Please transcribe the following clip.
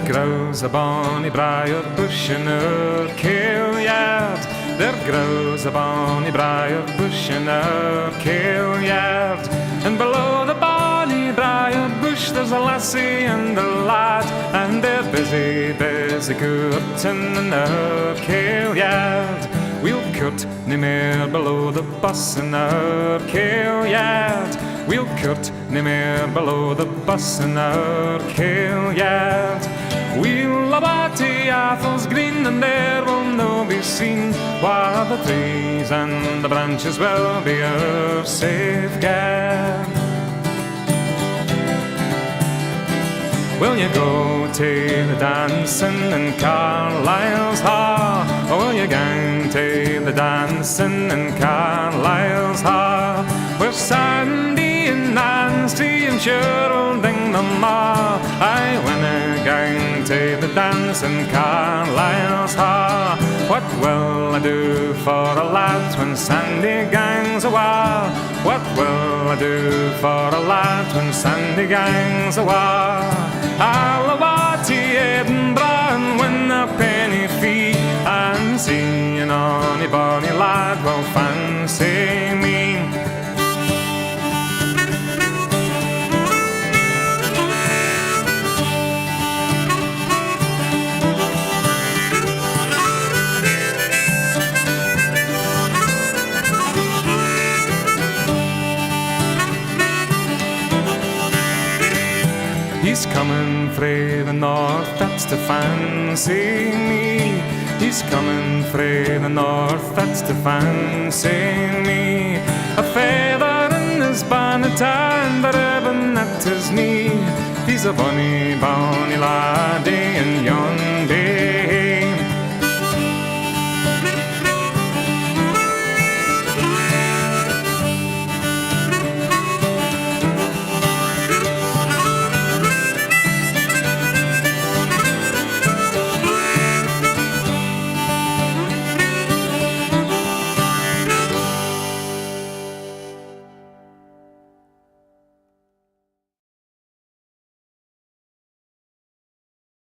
grows a Bonie Brier bush in our kail-yard. There grows a Bonie Brier bush in our kail-yard. And below the Bonie Brier bush there's a lassie and a lad, and they're busy, busy cutting in our kail-yard. We'll cut nae mair below the bus in our kail-yard. We'll cut nae mair below the bus in our kail-yard. We'll abati Athole's green, and there will no be seen, while the trees and the branches will be our safeguard. Will you go to the dancin in Carlyle's hall? Or will you gang to the dancin in Carlyle's hall? Where Sandy and Nancy and Cheryl ding them all. I winna gang to the dance in Carlyle's hall. What will I do for a lad when Sandy gangs a while? What will I do for a lad when Sandy gangs a while? I'll awa to Edinburgh and win a penny fee, and see an onie bonny lad will fancy me. He's coming frae the north, that's to fancy me. He's coming frae the north, that's to fancy me. A feather in his bonnet and a ribbon at his knee. He's a bonny, bonny lad,